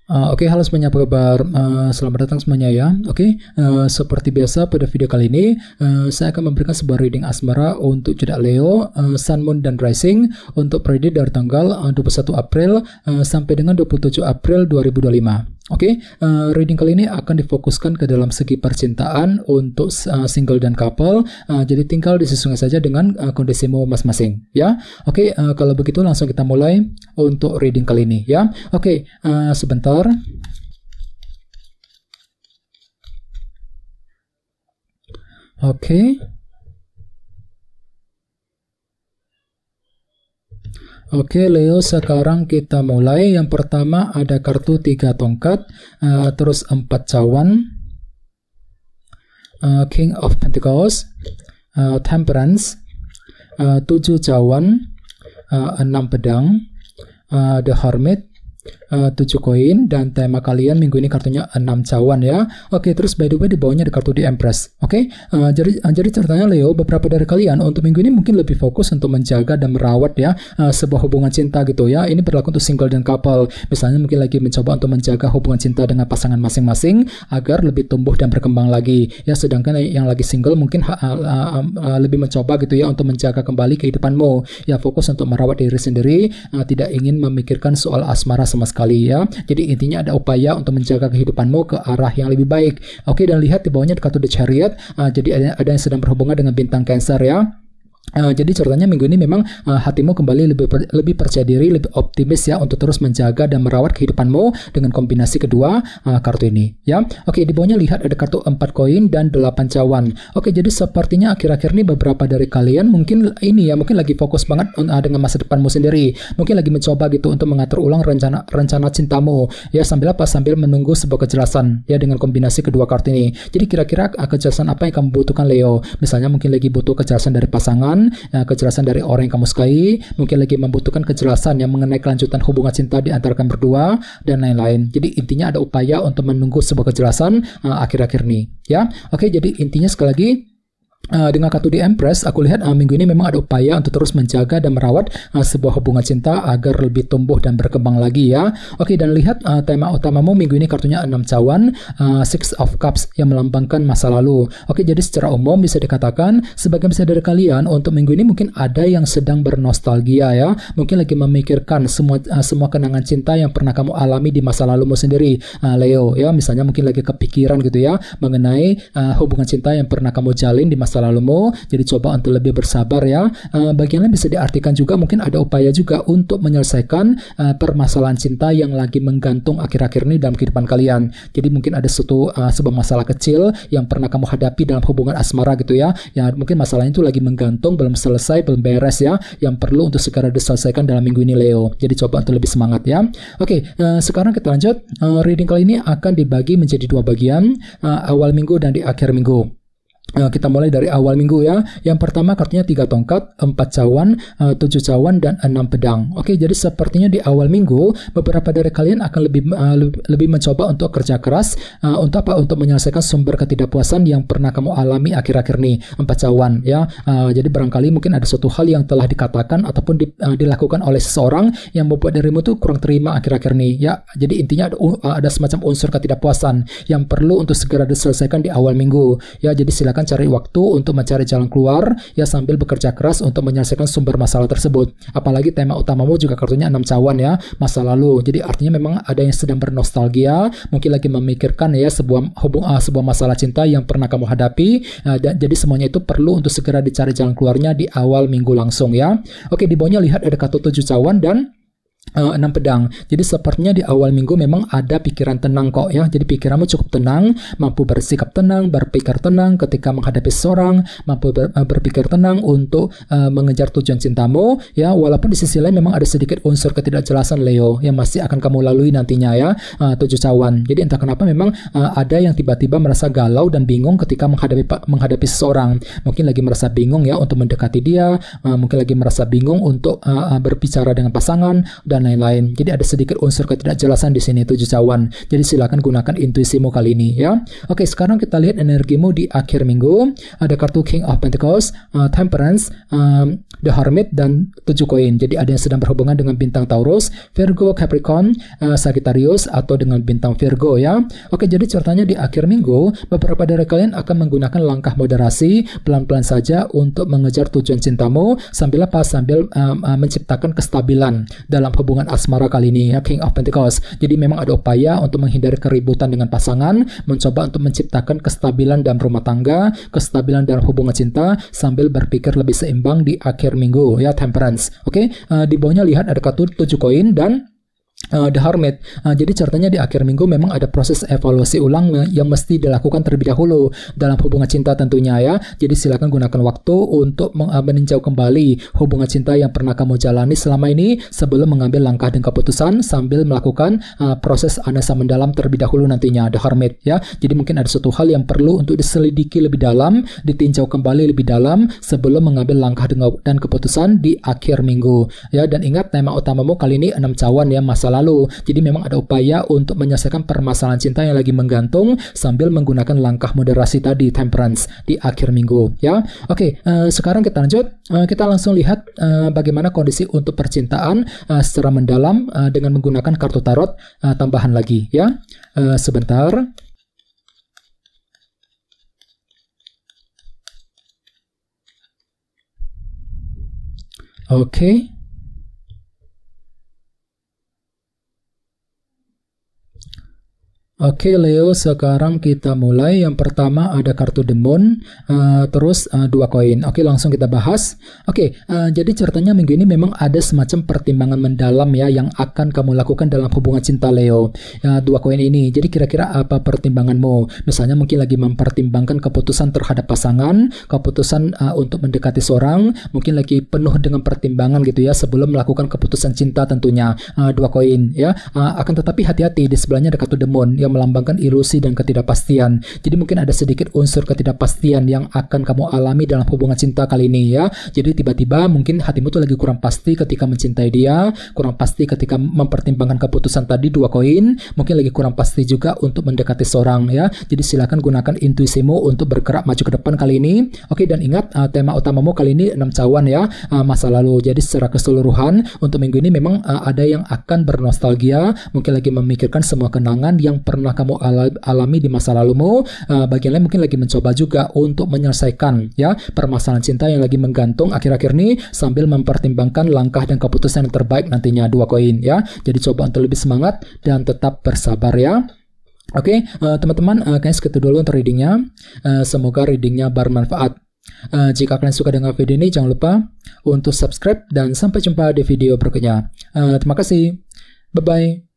Oke, halo semuanya, apa kabar? Selamat datang semuanya ya. Oke, seperti biasa pada video kali ini, saya akan memberikan sebuah reading asmara untuk zodiak Leo, Sun, Moon, dan Rising untuk periode dari tanggal 21 April sampai dengan 27 April 2025. Oke, reading kali ini akan difokuskan ke dalam segi percintaan untuk single dan couple. Jadi tinggal disesuaikan saja dengan kondisimu masing-masing ya. Oke, kalau begitu langsung kita mulai untuk reading kali ini ya. Oke, sebentar. Oke, Leo, sekarang kita mulai. Yang pertama ada kartu 3 tongkat, terus 4 cawan, King of Pentacles, Temperance, 7 cawan, 6 pedang, The Hermit, 7 koin, dan tema kalian minggu ini kartunya 6 cawan ya. Oke, terus by the way di bawahnya ada kartu di Empress. Oke, jadi ceritanya Leo, beberapa dari kalian untuk minggu ini mungkin lebih fokus untuk menjaga dan merawat ya sebuah hubungan cinta gitu ya. Ini berlaku untuk single dan couple. Misalnya mungkin lagi mencoba untuk menjaga hubungan cinta dengan pasangan masing-masing agar lebih tumbuh dan berkembang lagi ya. Sedangkan yang lagi single mungkin lebih mencoba gitu ya untuk menjaga kembali kehidupanmu ya, fokus untuk merawat diri sendiri, tidak ingin memikirkan soal asmara sama sekali ya. Jadi intinya ada upaya untuk menjaga kehidupanmu ke arah yang lebih baik. Oke, dan lihat di bawahnya ada kartu The Chariot. Jadi ada yang sedang berhubungan dengan bintang Cancer ya. Jadi ceritanya minggu ini memang hatimu kembali lebih percaya diri, lebih optimis ya untuk terus menjaga dan merawat kehidupanmu dengan kombinasi kedua kartu ini ya. Oke, di bawahnya lihat ada kartu 4 koin dan 8 cawan. Oke, jadi sepertinya akhir-akhir ini beberapa dari kalian mungkin lagi fokus banget dengan masa depanmu sendiri. Mungkin lagi mencoba gitu untuk mengatur ulang rencana cintamu ya, sambil menunggu sebuah kejelasan ya dengan kombinasi kedua kartu ini. Jadi kira-kira kejelasan apa yang kamu butuhkan Leo? Misalnya mungkin lagi butuh kejelasan dari pasangan, kejelasan dari orang yang kamu sukai, mungkin lagi membutuhkan kejelasan yang mengenai kelanjutan hubungan cinta di antara kalian berdua, dan lain-lain. Jadi intinya ada upaya untuk menunggu sebuah kejelasan akhir-akhir ini ya. Oke, jadi intinya sekali lagi dengan kartu di Empress, aku lihat minggu ini memang ada upaya untuk terus menjaga dan merawat sebuah hubungan cinta agar lebih tumbuh dan berkembang lagi ya. Oke, dan lihat tema utamamu minggu ini kartunya 6 cawan, Six of Cups yang melambangkan masa lalu. Oke, jadi secara umum bisa dikatakan sebagian besar dari kalian untuk minggu ini mungkin ada yang sedang bernostalgia ya. Mungkin lagi memikirkan semua kenangan cinta yang pernah kamu alami di masa lalumu sendiri, Leo ya. Misalnya mungkin lagi kepikiran gitu ya mengenai hubungan cinta yang pernah kamu jalin di masa lalumu. Jadi coba untuk lebih bersabar ya. Bagian lain bisa diartikan juga mungkin ada upaya juga untuk menyelesaikan permasalahan cinta yang lagi menggantung akhir-akhir ini dalam kehidupan kalian. Jadi mungkin ada sebuah masalah kecil yang pernah kamu hadapi dalam hubungan asmara gitu ya. Ya mungkin masalahnya itu lagi menggantung, belum selesai, belum beres ya, yang perlu untuk segera diselesaikan dalam minggu ini Leo. Jadi coba untuk lebih semangat ya. Oke, sekarang kita lanjut. Reading kali ini akan dibagi menjadi 2 bagian, awal minggu dan di akhir minggu. Kita mulai dari awal minggu ya. Yang pertama kartunya 3 tongkat, 4 cawan, 7 cawan, dan 6 pedang. Oke, jadi sepertinya di awal minggu beberapa dari kalian akan lebih mencoba untuk kerja keras untuk menyelesaikan sumber ketidakpuasan yang pernah kamu alami akhir-akhir ini. 4 cawan ya. Jadi barangkali mungkin ada suatu hal yang telah dikatakan ataupun dilakukan oleh seseorang yang membuat dirimu tuh kurang terima akhir-akhir ini ya. Jadi intinya ada semacam unsur ketidakpuasan yang perlu untuk segera diselesaikan di awal minggu ya. Jadi silakan cari waktu untuk mencari jalan keluar ya, sambil bekerja keras untuk menyelesaikan sumber masalah tersebut. Apalagi tema utamamu juga kartunya 6 cawan ya, masa lalu. Jadi artinya memang ada yang sedang bernostalgia, mungkin lagi memikirkan ya sebuah masalah cinta yang pernah kamu hadapi. Jadi semuanya itu perlu untuk segera dicari jalan keluarnya di awal minggu langsung ya. Oke, di bawahnya lihat ada kartu 7 cawan dan 6 pedang. Jadi sepertinya di awal minggu memang ada pikiran tenang kok ya. Jadi pikiranmu cukup tenang, mampu bersikap tenang, berpikir tenang ketika menghadapi seseorang, mampu berpikir tenang untuk mengejar tujuan cintamu ya. Walaupun di sisi lain memang ada sedikit unsur ketidakjelasan Leo yang masih akan kamu lalui nantinya ya. 7 cawan. Jadi entah kenapa memang ada yang tiba-tiba merasa galau dan bingung ketika menghadapi seseorang. Mungkin lagi merasa bingung ya untuk mendekati dia, mungkin lagi merasa bingung untuk berbicara dengan pasangan, dan lain-lain. Jadi ada sedikit unsur ketidakjelasan di sini 7 cawan. Jadi silakan gunakan intuisimu kali ini ya. Oke, sekarang kita lihat energimu di akhir minggu. Ada kartu King of Pentacles, Temperance, The Hermit, dan 7 koin. Jadi ada yang sedang berhubungan dengan bintang Taurus, Virgo, Capricorn, Sagittarius, atau dengan bintang Virgo ya. Oke, jadi ceritanya di akhir minggu beberapa dari kalian akan menggunakan langkah moderasi pelan-pelan saja untuk mengejar tujuan cintamu sambil menciptakan kestabilan dalam hubungan asmara kali ini ya, King of Pentacles. Jadi memang ada upaya untuk menghindari keributan dengan pasangan, mencoba untuk menciptakan kestabilan dalam rumah tangga, kestabilan dalam hubungan cinta sambil berpikir lebih seimbang di akhir minggu ya, Temperance. Oke, di bawahnya lihat ada kartu 7 koin dan The Hermit. Jadi ceritanya di akhir minggu memang ada proses evaluasi ulang yang mesti dilakukan terlebih dahulu dalam hubungan cinta tentunya ya. Jadi silakan gunakan waktu untuk meninjau kembali hubungan cinta yang pernah kamu jalani selama ini sebelum mengambil langkah dan keputusan sambil melakukan proses analisa mendalam terlebih dahulu nantinya, The Hermit ya. Jadi mungkin ada suatu hal yang perlu untuk diselidiki lebih dalam, ditinjau kembali lebih dalam sebelum mengambil langkah dan keputusan di akhir minggu ya. Dan ingat, tema utamamu kali ini 6 cawan ya, masa lalu. Jadi memang ada upaya untuk menyelesaikan permasalahan cinta yang lagi menggantung sambil menggunakan langkah moderasi tadi, Temperance, di akhir minggu ya. Oke, sekarang kita lanjut. Kita langsung lihat bagaimana kondisi untuk percintaan secara mendalam dengan menggunakan kartu tarot tambahan lagi ya. Sebentar. Oke. Oke Leo, sekarang kita mulai. Yang pertama ada kartu The Moon, terus 2 koin. Oke, langsung kita bahas. Oke, jadi ceritanya minggu ini memang ada semacam pertimbangan mendalam ya yang akan kamu lakukan dalam hubungan cinta Leo. 2 koin ini, jadi kira-kira apa pertimbanganmu? Misalnya mungkin lagi mempertimbangkan keputusan terhadap pasangan, keputusan untuk mendekati seorang, mungkin lagi penuh dengan pertimbangan gitu ya sebelum melakukan keputusan cinta tentunya. 2 koin ya. Akan tetapi hati-hati, di sebelahnya ada kartu The Moon yang melambangkan ilusi dan ketidakpastian. Jadi mungkin ada sedikit unsur ketidakpastian yang akan kamu alami dalam hubungan cinta kali ini ya. Jadi tiba-tiba mungkin hatimu tuh lagi kurang pasti ketika mencintai dia, kurang pasti ketika mempertimbangkan keputusan tadi 2 koin, mungkin lagi kurang pasti juga untuk mendekati seorang ya. Jadi silakan gunakan intuisimu untuk bergerak maju ke depan kali ini. Oke, dan ingat tema utamamu kali ini 6 cawan ya, masa lalu. Jadi secara keseluruhan untuk minggu ini memang ada yang akan bernostalgia, mungkin lagi memikirkan semua kenangan yang pernah kamu alami di masa lalumu. Bagian lain mungkin lagi mencoba juga untuk menyelesaikan ya permasalahan cinta yang lagi menggantung akhir-akhir ini sambil mempertimbangkan langkah dan keputusan yang terbaik nantinya, 2 koin ya. Jadi coba untuk lebih semangat dan tetap bersabar ya. Oke, teman-teman, kayaknya segitu dulu untuk readingnya. Semoga readingnya bermanfaat. Jika kalian suka dengan video ini, jangan lupa untuk subscribe dan sampai jumpa di video berikutnya. Terima kasih. Bye-bye.